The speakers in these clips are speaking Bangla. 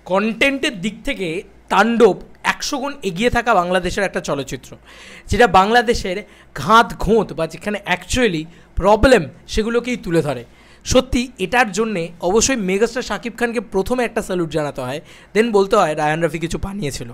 কন্টেন্টের দিক থেকে তাণ্ডব 100 গুণ এগিয়ে থাকা বাংলাদেশের একটা চলচ্চিত্র, যেটা বাংলাদেশের ঘাত ঘোঁত বা যেখানে অ্যাকচুয়ালি প্রবলেম সেগুলোকেই তুলে ধরে। সত্যি এটার জন্যে অবশ্যই মেগাস্টার শাকিব খানকে প্রথমে একটা স্যালুট জানাতে হয়, দেন বলতে হয় রায়হান রাফি কিছু বানিয়েছিল।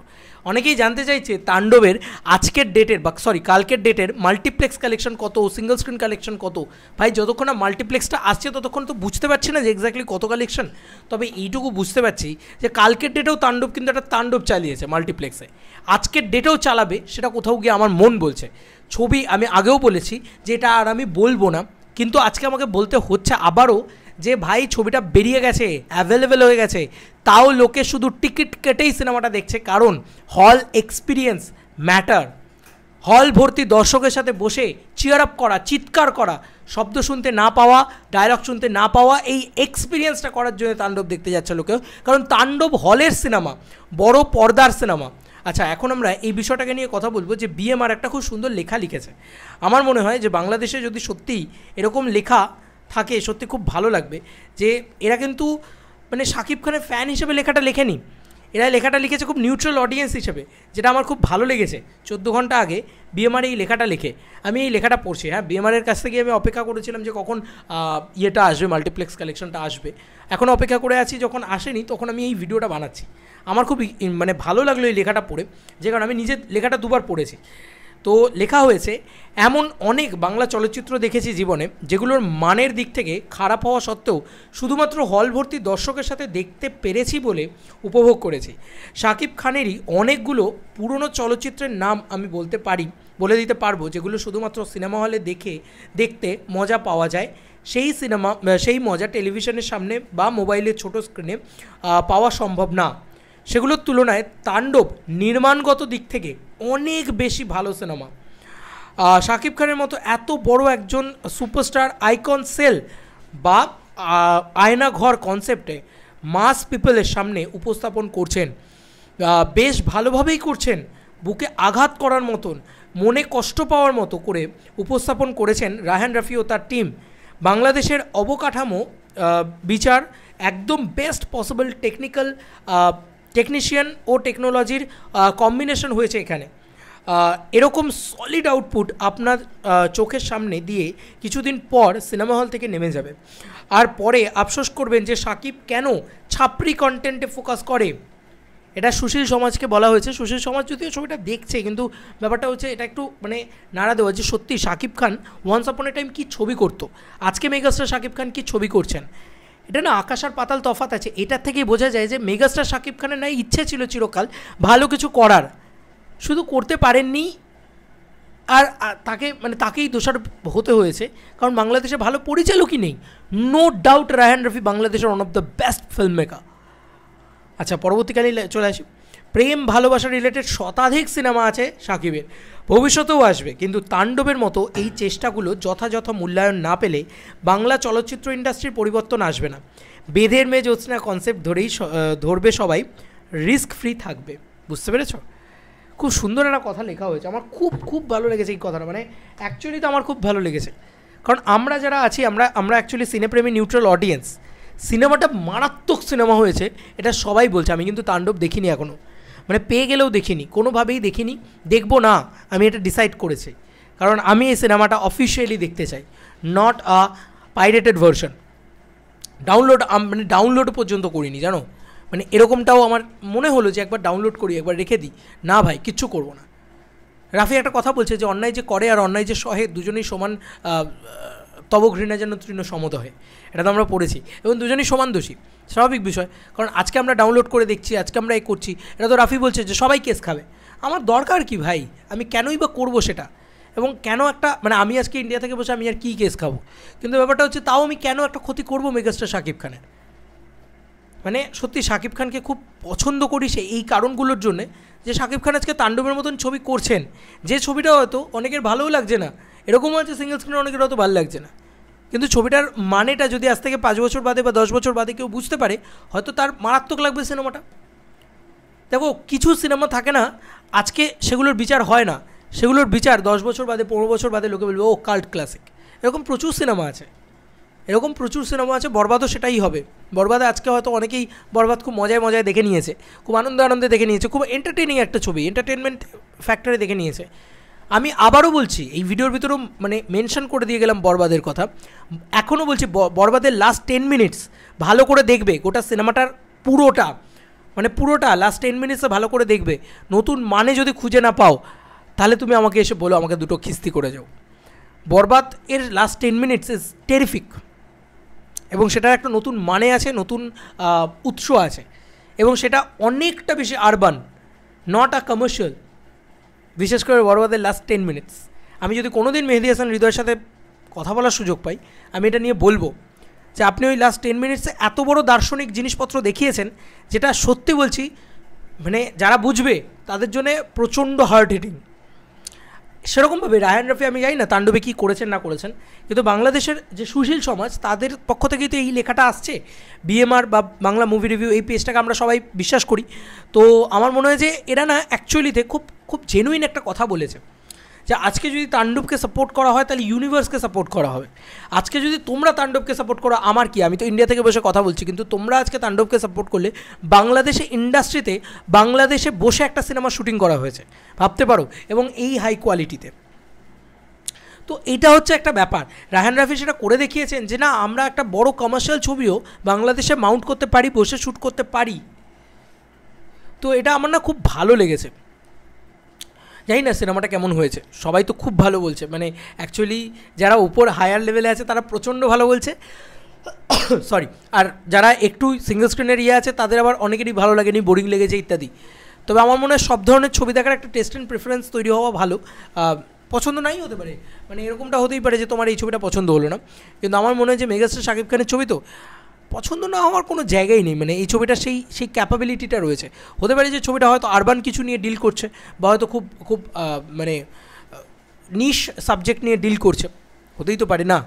অনেকেই জানতে চাইছে তাণ্ডবের আজকের ডেটের বা কালকের ডেটের মাল্টিপ্লেক্স কালেকশন কত, সিঙ্গল স্ক্রিন কালেকশন কত। ভাই যতক্ষণ না মাল্টিপ্লেক্সটা আসছে ততক্ষণ তো বুঝতে পারছি না যে এক্স্যাক্টলি কত কালেকশন। তবে এইটুকু বুঝতে পারছি যে কালকের ডেটেও তাণ্ডব কিন্তু একটা তাণ্ডব চালিয়েছে মাল্টিপ্লেক্সে, আজকের ডেটেও চালাবে, সেটা কোথাও গিয়ে আমার মন বলছে। ছবি আমি আগেও বলেছি যে এটা আর আমি বলবো না, কিন্তু আজকে আমাকে বলতে হচ্ছে আবারও যে ভাই ছবিটা বেরিয়ে গেছে, অ্যাভেলেবেল হয়ে গেছে, তাও লোকে শুধু টিকিট কেটেই সিনেমাটা দেখছে, কারণ হল এক্সপিরিয়েন্স ম্যাটার। হল ভর্তি দর্শকের সাথে বসে চিয়ার আপ করা, চিৎকার করা, শব্দ শুনতে না পাওয়া, ডায়লগ শুনতে না পাওয়া, এই এক্সপিরিয়েন্সটা করার জন্য তাণ্ডব দেখতে যাচ্ছে লোকেও, কারণ তাণ্ডব হলের সিনেমা, বড় পর্দার সিনেমা। আচ্ছা, এখন আমরা এই বিষয়টাকে নিয়ে কথা বলবো যে বিএমআর একটা খুব সুন্দর লেখা লিখেছে। আমার মনে হয় যে বাংলাদেশে যদি সত্যিই এরকম লেখা থাকে সত্যি খুব ভালো লাগবে। যে এরা কিন্তু মানে শাকিব খানের ফ্যান হিসেবে লেখাটা লেখেনি, এরা লেখাটা লিখেছে খুব নিউট্রাল অডিয়েন্স হিসেবে, যেটা আমার খুব ভালো লেগেছে। 14 ঘন্টা আগে বিএমআর এই লেখাটা লিখে আমি এই লেখাটা পড়ছি। হ্যাঁ, বিএমআরের কাছ থেকে আমি অপেক্ষা করেছিলাম যে কখন ইয়েটা আসবে, মাল্টিপ্লেক্স কালেকশনটা আসবে, এখন অপেক্ষা করে আছি। যখন আসেনি তখন আমি এই ভিডিওটা বানাচ্ছি। আমার খুব মানে ভালো লাগলো এই লেখাটা পড়ে, যে কারণ আমি নিজে লেখাটা দুবার পড়েছি। তো লেখা হয়েছে, এমন অনেক বাংলা চলচ্চিত্র দেখেছি জীবনে যেগুলোর মানের দিক থেকে খারাপ হওয়া সত্ত্বেও শুধুমাত্র হল ভর্তি দর্শকের সাথে দেখতে পেরেছি বলে উপভোগ করেছি। শাকিব খানেরই অনেকগুলো পুরনো চলচ্চিত্রের নাম আমি বলে দিতে পারবো যেগুলো শুধুমাত্র সিনেমা হলে দেখতে মজা পাওয়া যায়। সেই মজা টেলিভিশনের সামনে বা মোবাইলের ছোট স্ক্রিনে পাওয়া সম্ভব না। সেগুলোর তুলনায় তাণ্ডব নির্মাণগত দিক থেকে অনেক বেশি ভালো সিনেমা। শাকিব খানের মতো এত বড় একজন সুপারস্টার আইকন সেল বা আয়না ঘর কনসেপ্টে মাস পিপলের সামনে উপস্থাপন করছেন, বেশ ভালোভাবেই করছেন। বুকে আঘাত করার মতন, মনে কষ্ট পাওয়ার মতো করে উপস্থাপন করেছেন রায়হান রাফি ও তার টিম। বাংলাদেশের অবকাঠামো বিচার একদম বেস্ট পসিবল টেকনিশিয়ান ও টেকনোলজির কম্বিনেশন হয়েছে এখানে। এরকম সলিড আউটপুট আপনার চোখের সামনে দিয়ে কিছুদিন পর সিনেমা হল থেকে নেমে যাবে, আর পরে আফসোস করবেন যে শাকিব কেন ছাপরি কন্টেন্টে ফোকাস করে। এটা সুশীল সমাজকে বলা হয়েছে। সুশীল সমাজ যদিও ছবিটা দেখছে, কিন্তু ব্যাপারটা হচ্ছে এটা একটু মানে নাড়া দেওয়া যে সত্যি শাকিব খান ওয়ান্স আপন এ টাইম কী ছবি করতো, আজকে মেগাস্টার শাকিব খান কী ছবি করছেন। এটা না আকাশ আর পাতাল তফাৎ আছে। এটার থেকেই বোঝা যায় যে মেগাস্টার শাকিব খানের না ইচ্ছে ছিল চিরকাল ভালো কিছু করার, শুধু করতে পারেননি। আর তাকেই দোষারোপ হতে হয়েছে, কারণ বাংলাদেশে ভালো পরিচালকই নেই। নো ডাউট রায়হান রাফি বাংলাদেশের one of the best film maker. আচ্ছা, পরবর্তীকালে চলে আসি। প্রেম ভালোবাসা রিলেটেড শতাধিক সিনেমা আছে শাকিবের, ভবিষ্যতেও আসবে, কিন্তু তাণ্ডবের মতো এই চেষ্টাগুলো যথাযথ মূল্যায়ন না পেলে বাংলা চলচ্চিত্র ইন্ডাস্ট্রির পরিবর্তন আসবে না। বেদের মেয়ে জ্যোৎস্না কনসেপ্ট ধরবে সবাই, রিস্ক ফ্রি থাকবে। বুঝতে পেরেছ? খুব সুন্দর একটা কথা লেখা হয়েছে, আমার খুব খুব ভালো লেগেছে এই কথাটা। মানে অ্যাকচুয়ালি তো আমার খুব ভালো লেগেছে, কারণ আমরা যারা আছি আমরা অ্যাকচুয়ালি সিনেপ্রেমী নিউট্রাল অডিয়েন্স। সিনেমাটা মারাত্মক সিনেমা হয়েছে এটা সবাই বলছে। আমি কিন্তু তাণ্ডব দেখিনি এখনও, মানে পেয়ে গেলেও দেখিনি, কোনোভাবেই দেখিনি, দেখবো না। আমি এটা ডিসাইড করেছি, কারণ আমি এই সিনেমাটা অফিসিয়ালি দেখতে চাই, not a pirated version. Download পর্যন্ত করিনি, জানো। মানে এরকমটাও আমার মনে হলো যে একবার ডাউনলোড করি, একবার রেখে দিই। না ভাই, কিচ্ছু করবো না। রাফি একটা কথা বলছে যে অন্যায় যে করে আর অন্যায় যে সহে দুজনেই সমান, তব ঘৃণা যেন তৃণ সমদহে, এটা তো আমরা পড়েছি, এবং দুজনেই সমান দোষী। স্বাভাবিক বিষয়, কারণ আজকে আমরা ডাউনলোড করে দেখছি, আজকে আমরা করছি, এটা তো রাফি বলছে যে সবাই কেস খাবে। আমার দরকার কি ভাই? আমি কেনই বা করবো সেটা? এবং কেন একটা আমি আজকে ইন্ডিয়া থেকে বসে আমি আর কী কেস খাবো? কিন্তু ব্যাপারটা হচ্ছে তাও আমি কেন একটা ক্ষতি করবো মেগাস্টার শাকিব খানের? সত্যি শাকিব খানকে খুব পছন্দ করি এই কারণগুলোর জন্যে, যে শাকিব খান আজকে তাণ্ডবের মতন ছবি করছেন, যে ছবিটা হয়তো অনেকের ভালোও লাগছে না, এরকমও আছে সিঙ্গেল স্ক্রিনে অনেকের হয়তো ভালো লাগছে না, কিন্তু ছবিটার মানেটা যদি আজ থেকে 5 বছর বাদে বা 10 বছর বাদে কেউ বুঝতে পারে, হয়তো তার মারাত্মক লাগবে সিনেমাটা। দেখো, কিছু সিনেমা থাকে না আজকে সেগুলোর বিচার হয় না, সেগুলোর বিচার 10 বছর বাদে 15 বছর বাদে লোকে বলবে ও কাল্ট ক্লাসিক। এরকম প্রচুর সিনেমা আছে, এরকম প্রচুর সিনেমা আছে, বরবাদও সেটাই হবে। বরবাদে আজকে হয়তো অনেকেই বরবাদ খুব মজায় মজায় দেখে নিয়েছে, খুব আনন্দে দেখে নিয়েছে, খুব এন্টারটেনিং একটা ছবি, এন্টারটেনমেন্ট ফ্যাক্টরে দেখে নিয়েছে। আমি আবারও বলছি, এই ভিডিওর ভিতরেও মানে মেনশন করে দিয়ে গেলাম বরবাদের কথা, এখনও বলছি বরবাদের লাস্ট 10 মিনিটস ভালো করে দেখবে, গোটা সিনেমাটার পুরোটা লাস্ট 10 মিনিটসে ভালো করে দেখবে। নতুন মানে যদি খুঁজে না পাও তাহলে তুমি আমাকে এসে বলো, আমাকে দুটো খিস্তি করে যাও। বরবাদ এর লাস্ট 10 মিনিটস ইজ টেরিফিক, এবং সেটার একটা নতুন মানে আছে, নতুন উৎস আছে, এবং সেটা অনেকটা বেশি আরবান, নট আ কমার্শিয়াল। বিশেষ করে বরবাদের লাস্ট 10 মিনিটস, আমি যদি কোনো দিন মেহেদী হাসান হৃদয়ের সাথে কথা বলার সুযোগ পাই, আমি এটা নিয়ে বলবো যে আপনি ওই লাস্ট 10 মিনিটসে এত বড় দার্শনিক জিনিসপত্র দেখিয়েছেন, যেটা সত্যি বলছি মানে যারা বুঝবে তাদের জন্য প্রচণ্ড হার্ট হিটিং। সেরকমভাবে রায়হান রাফি, আমি জানি না তাণ্ডবে কী করেছেন না করেছেন, কিন্তু বাংলাদেশের যে সুশীল সমাজ তাদের পক্ষ থেকেই তো এই লেখাটা আসছে, বিএমআর বা বাংলা মুভি রিভিউ, এই পেজটাকে আমরা সবাই বিশ্বাস করি। তো আমার মনে হয় যে এরা না অ্যাকচুয়ালিতে খুব খুব জেনুইন একটা কথা বলেছে, যে আজকে যদি তাণ্ডবকে সাপোর্ট করা হয় তাহলে ইউনিভার্সকে সাপোর্ট করা হবে। আজকে যদি তোমরা তাণ্ডবকে সাপোর্ট করো, আমার কি, আমি তো ইন্ডিয়া থেকে বসে কথা বলছি, কিন্তু তোমরা আজকে তাণ্ডবকে সাপোর্ট করলে বাংলাদেশে ইন্ডাস্ট্রিতে বাংলাদেশে বসে একটা সিনেমা শুটিং করা হয়েছে, ভাবতে পারো, এবং এই হাই কোয়ালিটিতে। তো এটা হচ্ছে একটা ব্যাপার। রায়হান রাফি সেটা করে দেখিয়েছেন যে না, আমরা একটা বড় কমার্শিয়াল ছবিও বাংলাদেশে মাউন্ট করতে পারি, বসে শ্যুট করতে পারি। তো এটা আমার না খুব ভালো লেগেছে। জানি না সিনেমাটা কেমন হয়েছে, সবাই তো খুব ভালো বলছে, মানে অ্যাকচুয়ালি যারা উপর হায়ার লেভেলে আছে তারা প্রচণ্ড ভালো বলছে, সরি, আর যারা একটু সিঙ্গল স্ক্রিনের আছে তাদের আবার অনেকেরই ভালো লাগেনি, বোরিং লেগেছে ইত্যাদি। তবে আমার মনে হয় সব ধরনের ছবি দেখার একটা টেস্ট অ্যান্ড প্রেফারেন্স তৈরি হওয়া ভালো। পছন্দ নাই হতে পারে, মানে এরকমটা হতেই পারে যে তোমার এই ছবিটা পছন্দ হলো না, কিন্তু আমার মনে হয় যে মেগাস্টার শাকিব খানের ছবি তো পছন্দ না হওয়ার কোনো জায়গাই নেই। মানে এই ছবিটা সেই ক্যাপাবিলিটিটা রয়েছে। হতে পারে যে ছবিটা হয়তো আরবান কিছু নিয়ে ডিল করছে, বা হয়তো খুব খুব মানে নিশ সাবজেক্ট নিয়ে ডিল করছে, হতেই তো পারে না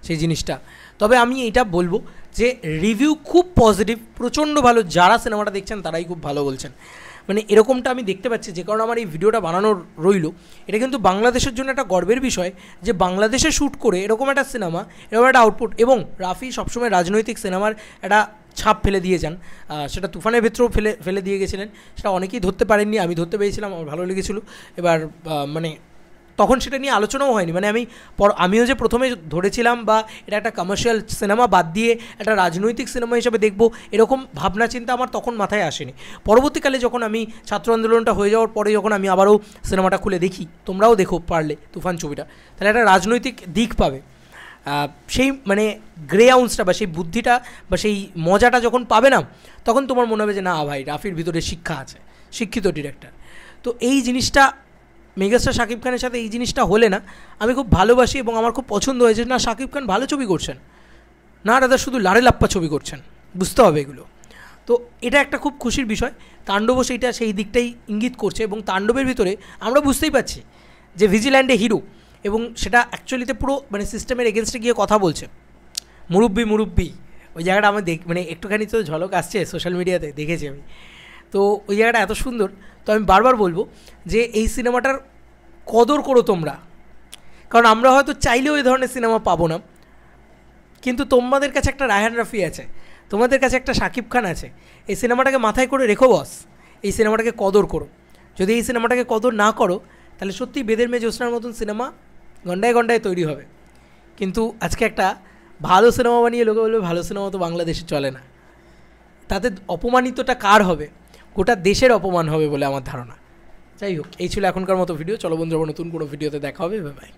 সেই জিনিসটা। তবে আমি এটা বলবো যে রিভিউ খুব পজিটিভ, প্রচণ্ড ভালো, যারা সিনেমাটা দেখছেন তারাই খুব ভালো বলছেন। মানে এরকমটা আমি দেখতে পাচ্ছি, যে কারণে আমার এই ভিডিওটা বানানোর রইল। এটা কিন্তু বাংলাদেশের জন্য একটা গর্বের বিষয় যে বাংলাদেশে শ্যুট করে এরকম একটা সিনেমা, এরকম একটা আউটপুট। এবং রাফি সবসময় রাজনৈতিক সিনেমার একটা ছাপ ফেলে দিয়ে যান, সেটা তুফানের ভেতরেও ফেলে দিয়ে গেছিলেন। সেটা অনেকেই ধরতে পারেননি, আমি ধরতে পেরেছিলাম, আমার ভালো লেগেছিলো। এবার মানে তখন সেটা নিয়ে আলোচনাও হয়নি, মানে আমিও যে প্রথমে ধরেছিলাম বা এটা একটা কমার্শিয়াল সিনেমা বাদ দিয়ে একটা রাজনৈতিক সিনেমা হিসেবে দেখবো, এরকম ভাবনা চিন্তা আমার তখন মাথায় আসেনি। পরবর্তীকালে যখন আমি ছাত্র আন্দোলনটা হয়ে যাওয়ার পরে যখন আমি আবারও সিনেমাটা খুলে দেখি, তোমরাও দেখো পারলে তুফান ছবিটা, তাহলে একটা রাজনৈতিক দিক পাবে। সেই মানে গ্রে আউন্সটা বা সেই বুদ্ধিটা বা সেই মজাটা যখন পাবে না, তখন তোমার মনে হবে যে না ভাই, রাফির ভিতরে শিক্ষা আছে, শিক্ষিত ডিরেক্টর। তো এই জিনিসটা মেগাস্টার শাকিব খানের সাথে এই জিনিসটা হলে না আমি খুব ভালোবাসি, এবং আমার খুব পছন্দ হয়েছে। না, শাকিব খান ভালো ছবি করছেন না, দাদা শুধু লাড়ে লাপ্পা ছবি করছেন, বুঝতে হবে এগুলো। তো এটা একটা খুব খুশির বিষয়। তাণ্ডবও সেই দিকটাই ইঙ্গিত করছে, এবং তাণ্ডবের ভিতরে আমরা বুঝতেই পারছি যে ভিজিল্যান্ডে হিরো, এবং সেটা অ্যাকচুয়ালিতে পুরো মানে সিস্টেমের এগেনস্টে গিয়ে কথা বলছে, মুরব্বি ওই জায়গাটা আমার মানে একটুখানি তো ঝলক আসছে সোশ্যাল মিডিয়াতে, দেখেছি আমি। তো ওই জায়গাটা এত সুন্দর। তো আমি বারবার বলবো যে এই সিনেমাটার কদর করো তোমরা, কারণ আমরা হয়তো চাইলেও এই ধরনের সিনেমা পাবো না, কিন্তু তোমাদের কাছে একটা রায়হান রাফি আছে, তোমাদের কাছে একটা শাকিব খান আছে। এই সিনেমাটাকে মাথায় করে রেখো বস, এই সিনেমাটাকে কদর করো। যদি এই সিনেমাটাকে কদর না করো তাহলে সত্যিই বেদের মেয়ে জ্যোৎস্নার মতন সিনেমা গন্ডায় গন্ডায় তৈরি হবে। কিন্তু আজকে একটা ভালো সিনেমা বানিয়ে লোকে বলবে ভালো সিনেমা তো বাংলাদেশে চলে না, তাতে অপমানিতটা কার হবে? গোটা দেশের অপমান হবে বলে আমার ধারণা। যাই হোক, এই ছিল এখনকার মতো ভিডিও। চলো বন্ধুরা, নতুন কোনো ভিডিওতে দেখা হবে। Bye bye.